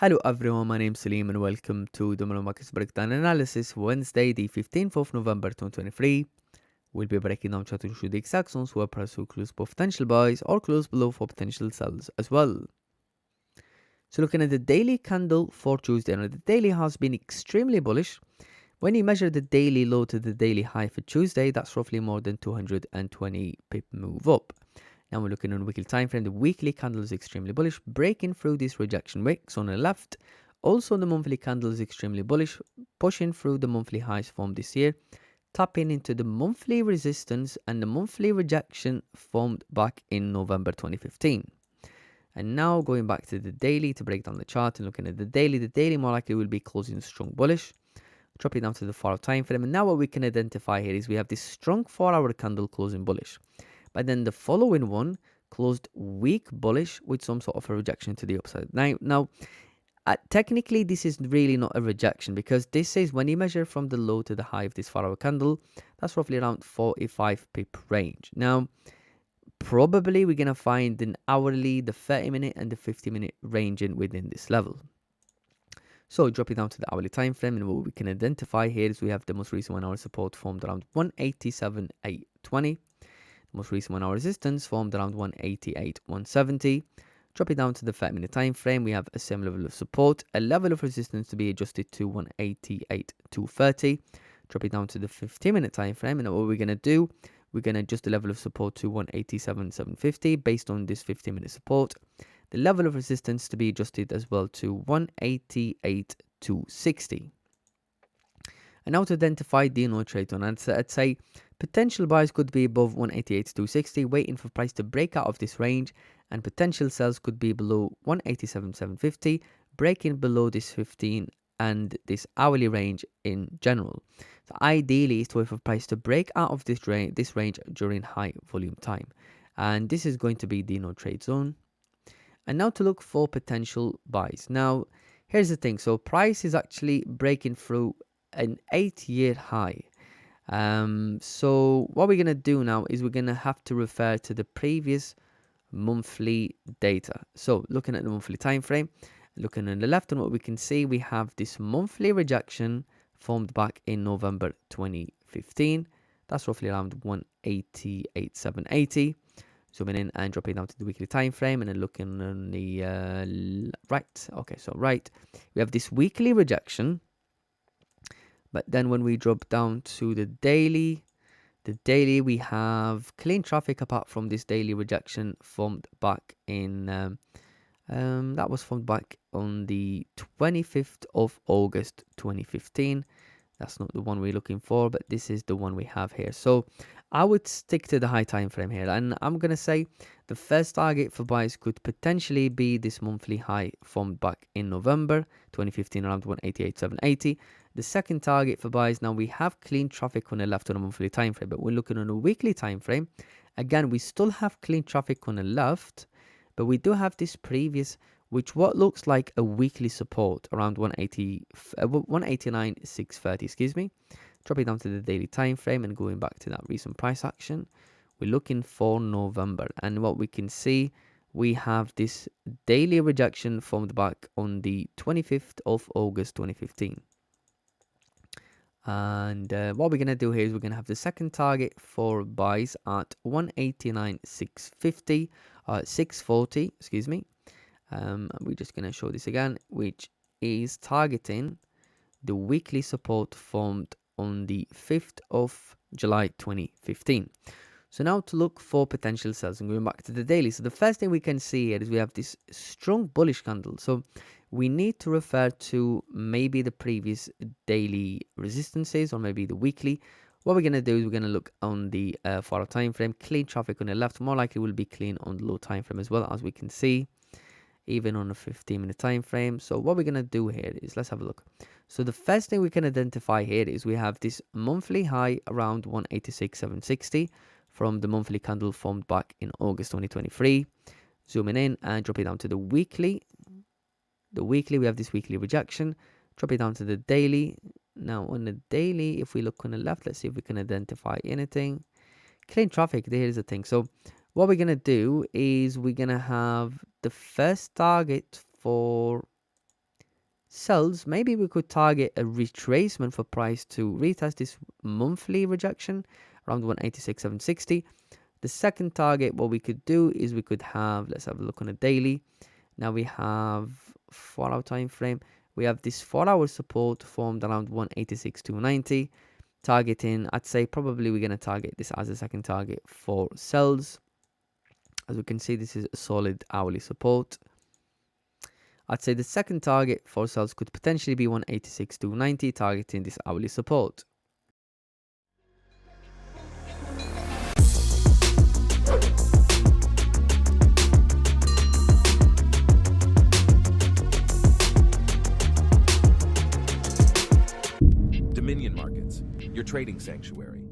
Hello everyone, my name is Salim and welcome to the Markets Breakdown Analysis Wednesday, the 15th of November 2023. We'll be breaking down chart to show the exact zones where price will close for potential buys or close below for potential sells as well. So looking at the daily candle for Tuesday, now the daily has been extremely bullish. When you measure the daily low to the daily high for Tuesday, that's roughly more than 220 pip move up. Now we're looking on the weekly time frame. The weekly candle is extremely bullish, breaking through this rejection wicks on the left. Also, the monthly candle is extremely bullish, pushing through the monthly highs formed this year, tapping into the monthly resistance and the monthly rejection formed back in November 2015. And now going back to the daily to break down the chart and looking at the daily more likely will be closing strong bullish. Drop it down to the 4-hour time frame. And now what we can identify here is we have this strong 4-hour candle closing bullish. But then the following one closed weak bullish with some sort of a rejection to the upside. Now, technically, this is really not a rejection because this says when you measure from the low to the high of this 4-hour candle, that's roughly around 45 pip range. Now, probably we're going to find an hourly, the 30-minute and the 50-minute ranging within this level. So drop it down to the hourly time frame, and what we can identify here is we have the most recent 1-hour support formed around 187.820. Most recent 1-hour resistance formed around 188.170. Drop it down to the 30-minute time frame. We have a same level of support, a level of resistance to be adjusted to 188.230. Drop it down to the 15-minute time frame, and what we're going to do, we're going to adjust the level of support to 187.750 based on this 15-minute support. The level of resistance to be adjusted as well to 188.260. And now to identify the no trade zone, I'd say potential buys could be above 188.260, waiting for price to break out of this range, and potential sells could be below 187.750, breaking below this 15 and this hourly range in general. So ideally, is to wait for price to break out of this range during high volume time, and this is going to be the no trade zone. And now to look for potential buys. Now, here's the thing. So price is actually breaking through an 8-year high. So what we're going to do now is we're going to have to refer to the previous monthly data. So looking at the monthly time frame, looking on the left, and what we can see, we have this monthly rejection formed back in November 2015. That's roughly around 188.780. Zooming in and dropping down to the weekly time frame, and then looking on the right. Okay, so right, we have this weekly rejection. But then when we drop down to the daily we have clean traffic apart from this daily rejection formed back in that was formed back on the 25th of August 2015. That's not the one we're looking for, but this is the one we have here. So I would stick to the high time frame here, and I'm gonna say the first target for buys could potentially be this monthly high formed back in November 2015 around 188.780. The second target for buys, now we have clean traffic on the left on a monthly time frame, but we're looking on a weekly time frame. Again, we still have clean traffic on the left, but we do have this previous, which what looks like a weekly support around 189.630, excuse me. Drop it down to the daily time frame and going back to that recent price action, we're looking for November, and what we can see, we have this daily rejection formed back on the 25th of August 2015. And what we're going to do here is we're going to have the second target for buys at 189.650, 640, excuse me. We're just going to show this again, which is targeting the weekly support formed on the 5th of July 2015. So now to look for potential sells and going back to the daily. So the first thing we can see here is we have this strong bullish candle. So we need to refer to maybe the previous daily resistances or maybe the weekly. What we're going to do is we're going to look on the 4-hour time frame. Clean traffic on the left more likely will be clean on the low time frame as well, as we can see, even on a 15-minute time frame. So what we're going to do here is, let's have a look. So the first thing we can identify here is we have this monthly high around 186.760 from the monthly candle formed back in August 2023. Zooming in and drop it down to the weekly. The weekly, we have this weekly rejection. Drop it down to the daily. Now on the daily, if we look on the left, let's see if we can identify anything. Clean traffic, here's the thing. So what we're going to do is we're going to have the first target for sells, maybe we could target a retracement for price to retest this monthly rejection around 186.760. The second target, what we could do is we could have, let's have a look on a daily. Now we have 4 hour time frame. We have this 4 hour support formed around 186.290. Targeting, I'd say probably we're going to target this as a second target for sells. As we can see, this is a solid hourly support. I'd say the second target for sells could potentially be 186.290, targeting this hourly support. Dominion Markets, your trading sanctuary.